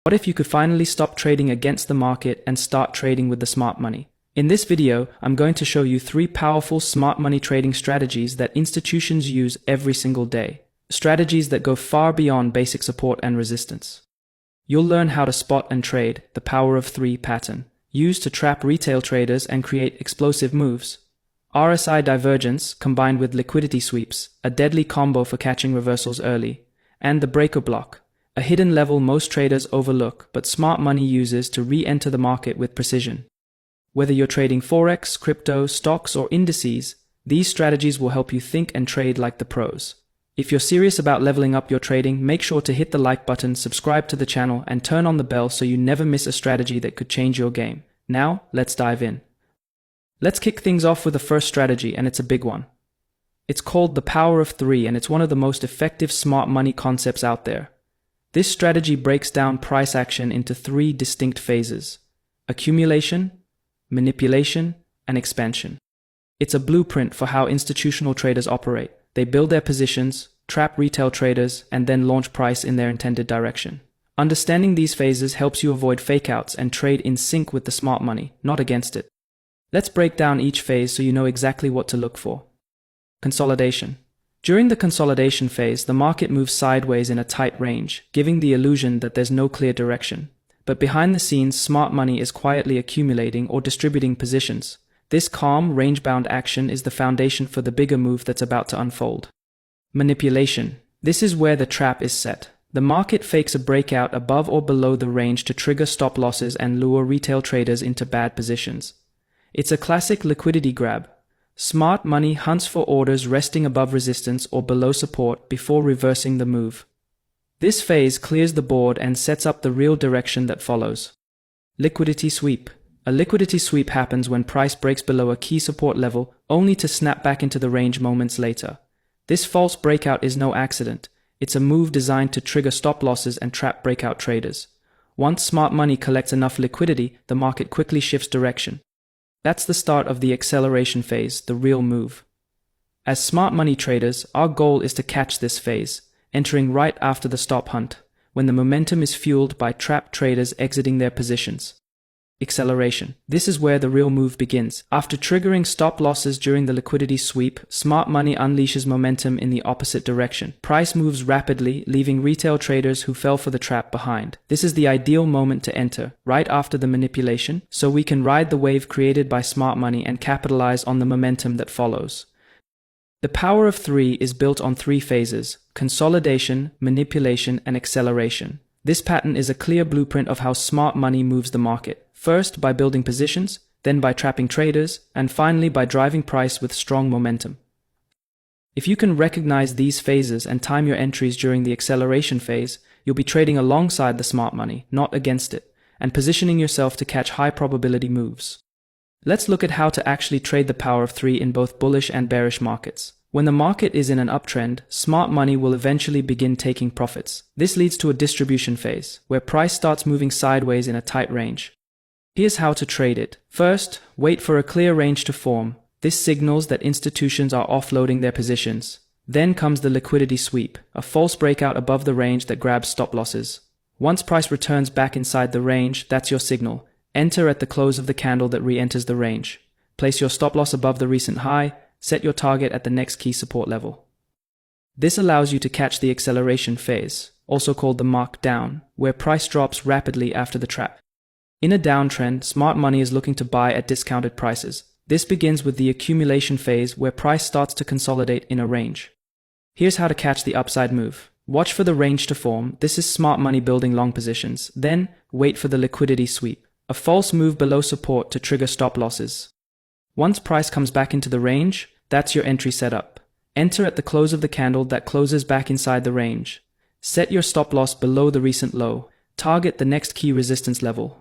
What if you could finally stop trading against the market and start trading with the smart money? In this video, I'm going to show you 3 powerful smart money trading strategies that institutions use every single day. Strategies that go far beyond basic support and resistance. You'll learn how to spot and trade the power of 3 pattern, used to trap retail traders and create explosive moves. RSI divergence combined with liquidity sweeps, a deadly combo for catching reversals early. And the breaker block, a hidden level most traders overlook but smart money uses to re-enter the market with precision. Whether you're trading forex, crypto, stocks, or indices, these strategies will help you think and trade like the pros. If you're serious about leveling up your trading, make sure to hit the like button, subscribe to the channel, and turn on the bell so you never miss a strategy that could change your game. Now, let's dive in. Let's kick things off with the first strategy, and it's a big one. It's called the power of 3, and it's one of the most effective smart money concepts out there. This strategy breaks down price action into 3 distinct phases: accumulation, manipulation, and expansion. It's a blueprint for how institutional traders operate. They build their positions, trap retail traders, and then launch price in their intended direction. Understanding these phases helps you avoid fakeouts and trade in sync with the smart money, not against it. Let's break down each phase so you know exactly what to look for. Consolidation. During the consolidation phase, the market moves sideways in a tight range, giving the illusion that there's no clear direction. But behind the scenes, smart money is quietly accumulating or distributing positions. This calm, range-bound action is the foundation for the bigger move that's about to unfold. Manipulation. This is where the trap is set. The market fakes a breakout above or below the range to trigger stop losses and lure retail traders into bad positions. It's a classic liquidity grab. Smart money hunts for orders resting above resistance or below support before reversing the move. This phase clears the board and sets up the real direction that follows. Liquidity sweep. A liquidity sweep happens when price breaks below a key support level, only to snap back into the range moments later. This false breakout is no accident. It's a move designed to trigger stop losses and trap breakout traders. Once smart money collects enough liquidity, the market quickly shifts direction. That's the start of the acceleration phase, the real move. As smart money traders, our goal is to catch this phase, entering right after the stop hunt, when the momentum is fueled by trapped traders exiting their positions. Acceleration. This is where the real move begins. After triggering stop losses during the liquidity sweep, smart money unleashes momentum in the opposite direction. Price moves rapidly, leaving retail traders who fell for the trap behind. This is the ideal moment to enter, right after the manipulation, so we can ride the wave created by smart money and capitalize on the momentum that follows. The power of 3 is built on 3 phases: consolidation, manipulation, and acceleration. This pattern is a clear blueprint of how smart money moves the market. First by building positions, then by trapping traders, and finally by driving price with strong momentum. If you can recognize these phases and time your entries during the acceleration phase, you'll be trading alongside the smart money, not against it, and positioning yourself to catch high probability moves. Let's look at how to actually trade the power of 3 in both bullish and bearish markets. When the market is in an uptrend, smart money will eventually begin taking profits. This leads to a distribution phase, where price starts moving sideways in a tight range. Here's how to trade it. First, wait for a clear range to form. This signals that institutions are offloading their positions. Then comes the liquidity sweep, a false breakout above the range that grabs stop losses. Once price returns back inside the range, that's your signal. Enter at the close of the candle that re-enters the range. Place your stop loss above the recent high. Set your target at the next key support level. This allows you to catch the acceleration phase, also called the markdown, where price drops rapidly after the trap. In a downtrend, smart money is looking to buy at discounted prices. This begins with the accumulation phase, where price starts to consolidate in a range. Here's how to catch the upside move. Watch for the range to form. This is smart money building long positions. Then, wait for the liquidity sweep, a false move below support to trigger stop losses. Once price comes back into the range, that's your entry setup. Enter at the close of the candle that closes back inside the range. Set your stop loss below the recent low. Target the next key resistance level.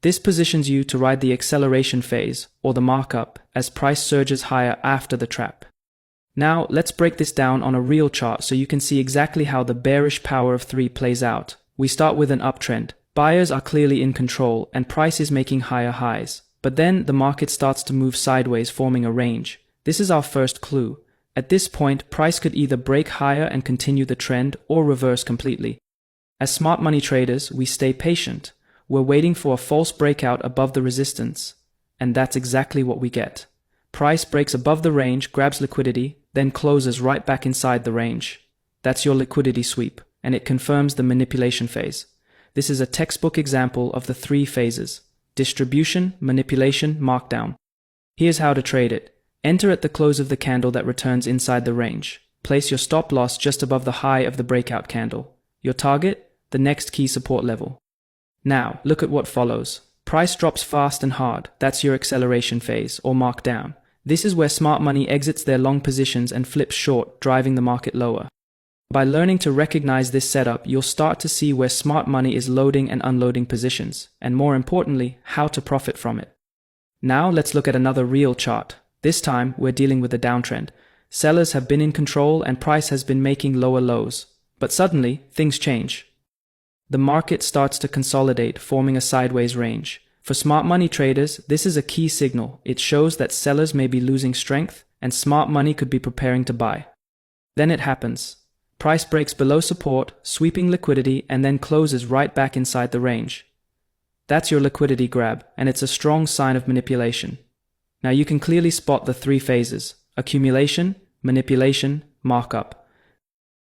This positions you to ride the acceleration phase, or the markup, as price surges higher after the trap. Now, let's break this down on a real chart so you can see exactly how the bearish power of 3 plays out. We start with an uptrend. Buyers are clearly in control, and price is making higher highs. But then the market starts to move sideways, forming a range. This is our first clue. At this point, price could either break higher and continue the trend or reverse completely. As smart money traders, we stay patient. We're waiting for a false breakout above the resistance. And that's exactly what we get. Price breaks above the range, grabs liquidity, then closes right back inside the range. That's your liquidity sweep, and it confirms the manipulation phase. This is a textbook example of the three phases: distribution, manipulation, markdown. Here's how to trade it. Enter at the close of the candle that returns inside the range. Place your stop loss just above the high of the breakout candle. Your target? The next key support level. Now, look at what follows. Price drops fast and hard. That's your acceleration phase, or markdown. This is where smart money exits their long positions and flips short, driving the market lower. By learning to recognize this setup, you'll start to see where smart money is loading and unloading positions, and more importantly, how to profit from it. Now let's look at another real chart. This time, we're dealing with a downtrend. Sellers have been in control and price has been making lower lows. But suddenly, things change. The market starts to consolidate, forming a sideways range. For smart money traders, this is a key signal. It shows that sellers may be losing strength and smart money could be preparing to buy. Then it happens. Price breaks below support, sweeping liquidity, and then closes right back inside the range. That's your liquidity grab, and it's a strong sign of manipulation. Now you can clearly spot the three phases: accumulation, manipulation, markup.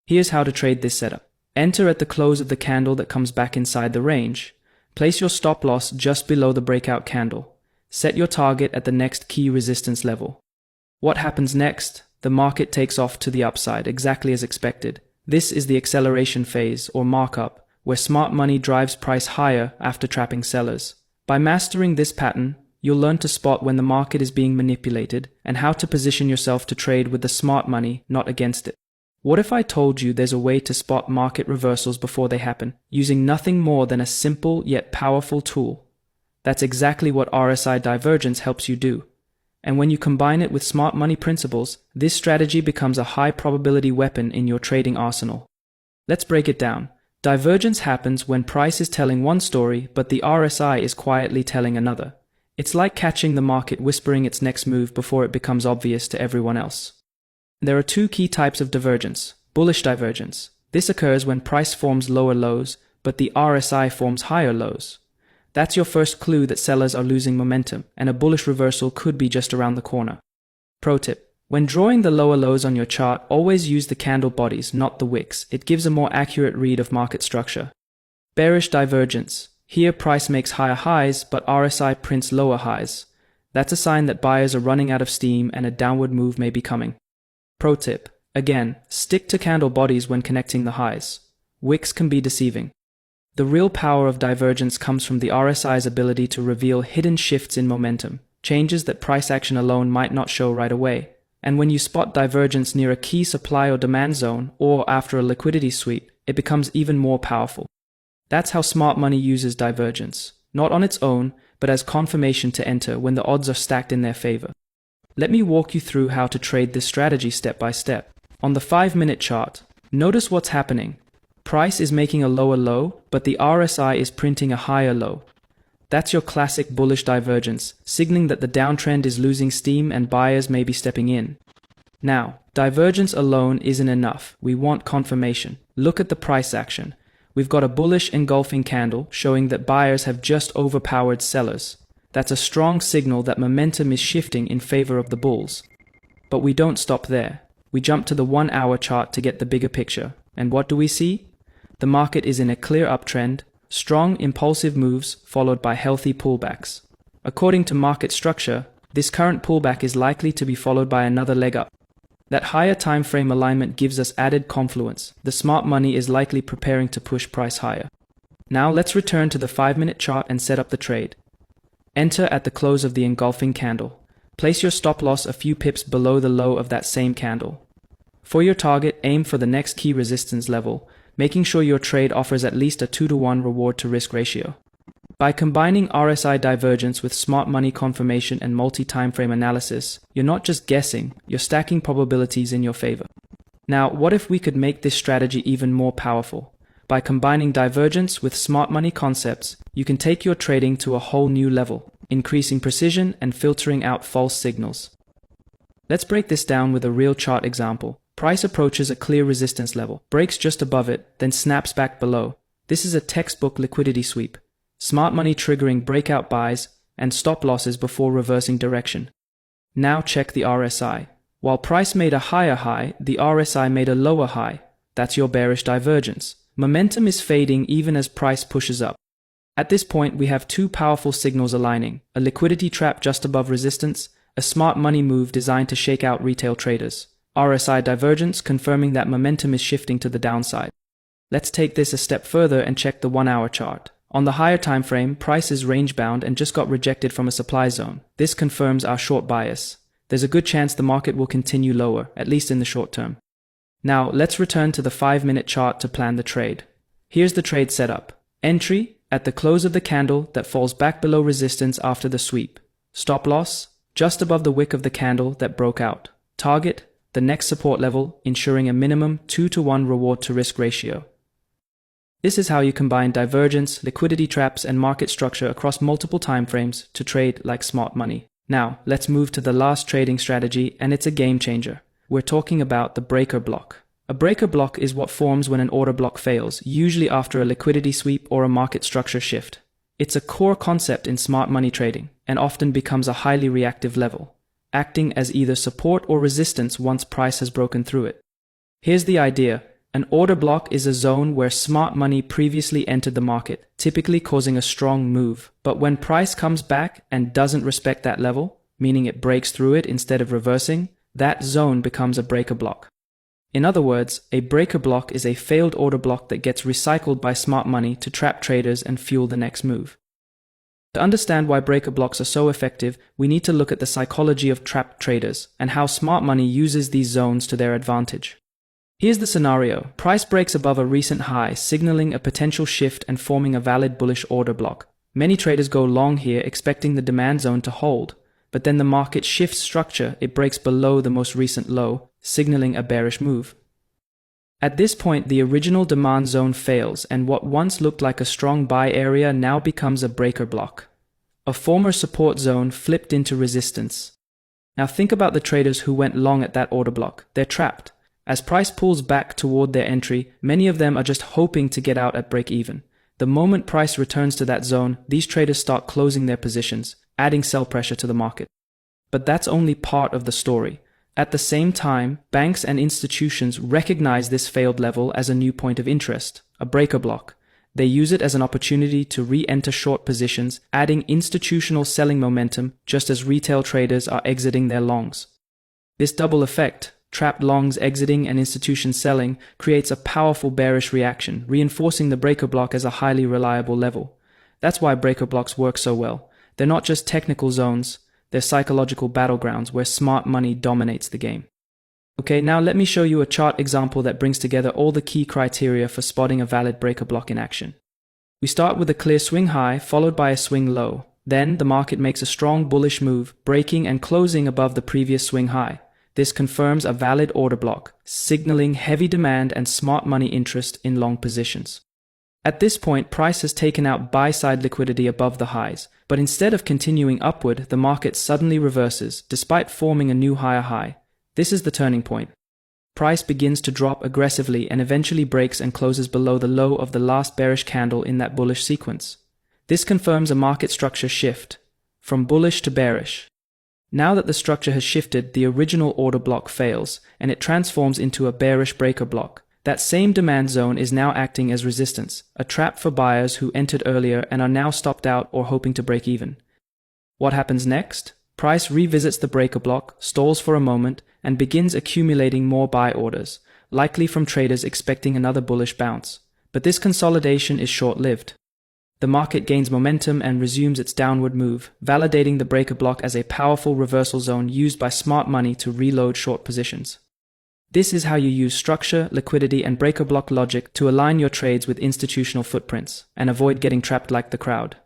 Here's how to trade this setup. Enter at the close of the candle that comes back inside the range. Place your stop loss just below the breakout candle. Set your target at the next key resistance level. What happens next? The market takes off to the upside, exactly as expected. This is the acceleration phase, or markup, where smart money drives price higher after trapping sellers. By mastering this pattern, you'll learn to spot when the market is being manipulated and how to position yourself to trade with the smart money, not against it. What if I told you there's a way to spot market reversals before they happen, using nothing more than a simple yet powerful tool? That's exactly what RSI divergence helps you do. And when you combine it with smart money principles, this strategy becomes a high probability weapon in your trading arsenal. Let's break it down. Divergence happens when price is telling one story, but the RSI is quietly telling another. It's like catching the market whispering its next move before it becomes obvious to everyone else. There are two key types of divergence. Bullish divergence. This occurs when price forms lower lows, but the RSI forms higher lows. That's your first clue that sellers are losing momentum, and a bullish reversal could be just around the corner. Pro tip: when drawing the lower lows on your chart, always use the candle bodies, not the wicks. It gives a more accurate read of market structure. Bearish divergence. Here price makes higher highs, but RSI prints lower highs. That's a sign that buyers are running out of steam and a downward move may be coming. Pro tip: again, stick to candle bodies when connecting the highs. Wicks can be deceiving. The real power of divergence comes from the RSI's ability to reveal hidden shifts in momentum, changes that price action alone might not show right away. And when you spot divergence near a key supply or demand zone, or after a liquidity sweep, it becomes even more powerful. That's how smart money uses divergence, not on its own, but as confirmation to enter when the odds are stacked in their favor. Let me walk you through how to trade this strategy step by step. On the 5-minute chart, notice what's happening. Price is making a lower low, but the RSI is printing a higher low. That's your classic bullish divergence, signaling that the downtrend is losing steam and buyers may be stepping in. Now, divergence alone isn't enough. We want confirmation. Look at the price action. We've got a bullish engulfing candle showing that buyers have just overpowered sellers. That's a strong signal that momentum is shifting in favor of the bulls. But we don't stop there. We jump to the 1-hour chart to get the bigger picture. And what do we see? The market is in a clear uptrend, strong impulsive moves followed by healthy pullbacks. According to market structure, this current pullback is likely to be followed by another leg up. That higher time frame alignment gives us added confluence. The smart money is likely preparing to push price higher. Now let's return to the 5-minute chart and set up the trade. Enter at the close of the engulfing candle. Place your stop loss a few pips below the low of that same candle. For your target, aim for the next key resistance level, making sure your trade offers at least a 2-to-1 reward to risk ratio. By combining RSI divergence with smart money confirmation and multi-time frame analysis, you're not just guessing, you're stacking probabilities in your favor. Now, what if we could make this strategy even more powerful? By combining divergence with smart money concepts, you can take your trading to a whole new level, increasing precision and filtering out false signals. Let's break this down with a real chart example. Price approaches a clear resistance level, breaks just above it, then snaps back below. This is a textbook liquidity sweep. Smart money triggering breakout buys and stop losses before reversing direction. Now check the RSI. While price made a higher high, the RSI made a lower high. That's your bearish divergence. Momentum is fading even as price pushes up. At this point, we have two powerful signals aligning: a liquidity trap just above resistance, a smart money move designed to shake out retail traders. RSI divergence confirming that momentum is shifting to the downside. Let's take this a step further and check the 1-hour chart. On the higher time frame, price is range-bound and just got rejected from a supply zone. This confirms our short bias. There's a good chance the market will continue lower, at least in the short term. Now, let's return to the 5-minute chart to plan the trade. Here's the trade setup. Entry, at the close of the candle that falls back below resistance after the sweep. Stop loss, just above the wick of the candle that broke out. Target, the next support level, ensuring a minimum 2-to-1 reward to risk ratio. This is how you combine divergence, liquidity traps, and market structure across multiple timeframes to trade like smart money. Now, let's move to the last trading strategy, and it's a game changer. We're talking about the breaker block. A breaker block is what forms when an order block fails, usually after a liquidity sweep or a market structure shift. It's a core concept in smart money trading, and often becomes a highly reactive level, acting as either support or resistance once price has broken through it. Here's the idea. An order block is a zone where smart money previously entered the market, typically causing a strong move. But when price comes back and doesn't respect that level, meaning it breaks through it instead of reversing, that zone becomes a breaker block. In other words, a breaker block is a failed order block that gets recycled by smart money to trap traders and fuel the next move. To understand why breaker blocks are so effective, we need to look at the psychology of trapped traders and how smart money uses these zones to their advantage. Here's the scenario. Price breaks above a recent high, signaling a potential shift and forming a valid bullish order block. Many traders go long here, expecting the demand zone to hold, but then the market shifts structure. It breaks below the most recent low, signaling a bearish move. At this point, the original demand zone fails, and what once looked like a strong buy area now becomes a breaker block. A former support zone flipped into resistance. Now think about the traders who went long at that order block. They're trapped. As price pulls back toward their entry, many of them are just hoping to get out at break even. The moment price returns to that zone, these traders start closing their positions, adding sell pressure to the market. But that's only part of the story. At the same time, banks and institutions recognize this failed level as a new point of interest, a breaker block. They use it as an opportunity to re-enter short positions, adding institutional selling momentum just as retail traders are exiting their longs. This double effect, trapped longs exiting and institutions selling, creates a powerful bearish reaction, reinforcing the breaker block as a highly reliable level. That's why breaker blocks work so well. They're not just technical zones, they're psychological battlegrounds where smart money dominates the game. Okay, now let me show you a chart example that brings together all the key criteria for spotting a valid breaker block in action. We start with a clear swing high, followed by a swing low. Then the market makes a strong bullish move, breaking and closing above the previous swing high. This confirms a valid order block, signaling heavy demand and smart money interest in long positions. At this point, price has taken out buy-side liquidity above the highs, but instead of continuing upward, the market suddenly reverses, despite forming a new higher high. This is the turning point. Price begins to drop aggressively and eventually breaks and closes below the low of the last bearish candle in that bullish sequence. This confirms a market structure shift, from bullish to bearish. Now that the structure has shifted, the original order block fails, and it transforms into a bearish breaker block. That same demand zone is now acting as resistance, a trap for buyers who entered earlier and are now stopped out or hoping to break even. What happens next? Price revisits the breaker block, stalls for a moment, and begins accumulating more buy orders, likely from traders expecting another bullish bounce. But this consolidation is short-lived. The market gains momentum and resumes its downward move, validating the breaker block as a powerful reversal zone used by smart money to reload short positions. This is how you use structure, liquidity, and breaker block logic to align your trades with institutional footprints and avoid getting trapped like the crowd.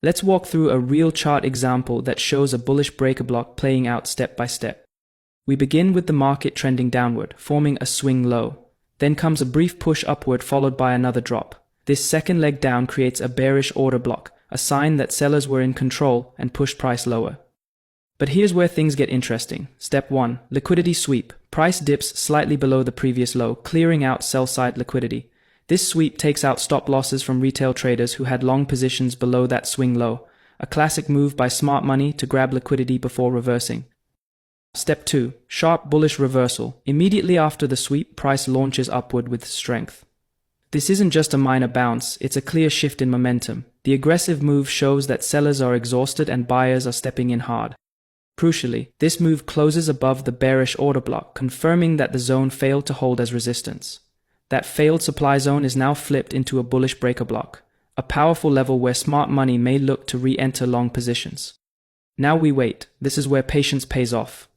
Let's walk through a real chart example that shows a bullish breaker block playing out step by step. We begin with the market trending downward, forming a swing low. Then comes a brief push upward followed by another drop. This second leg down creates a bearish order block, a sign that sellers were in control and pushed price lower. But here's where things get interesting. Step 1. Liquidity sweep. Price dips slightly below the previous low, clearing out sell-side liquidity. This sweep takes out stop losses from retail traders who had long positions below that swing low, a classic move by smart money to grab liquidity before reversing. Step 2. Sharp bullish reversal. Immediately after the sweep, price launches upward with strength. This isn't just a minor bounce, it's a clear shift in momentum. The aggressive move shows that sellers are exhausted and buyers are stepping in hard. Crucially, this move closes above the bearish order block, confirming that the zone failed to hold as resistance. That failed supply zone is now flipped into a bullish breaker block, a powerful level where smart money may look to re-enter long positions. Now we wait. This is where patience pays off.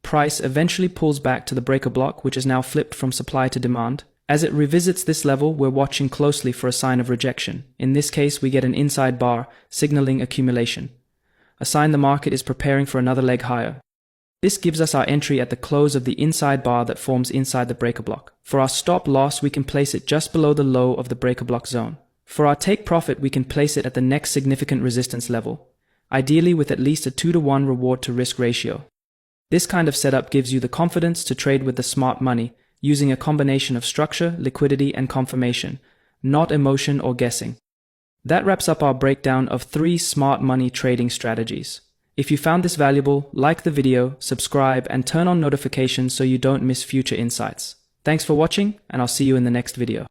Price eventually pulls back to the breaker block, which is now flipped from supply to demand. As it revisits this level, we're watching closely for a sign of rejection. In this case, we get an inside bar, signaling accumulation, a sign the market is preparing for another leg higher. This gives us our entry at the close of the inside bar that forms inside the breaker block. For our stop loss, we can place it just below the low of the breaker block zone. For our take profit, we can place it at the next significant resistance level, ideally with at least a 2-to-1 reward to risk ratio. This kind of setup gives you the confidence to trade with the smart money, using a combination of structure, liquidity, and confirmation, not emotion or guessing. That wraps up our breakdown of 3 smart money trading strategies. If you found this valuable, like the video, subscribe, and turn on notifications so you don't miss future insights. Thanks for watching, and I'll see you in the next video.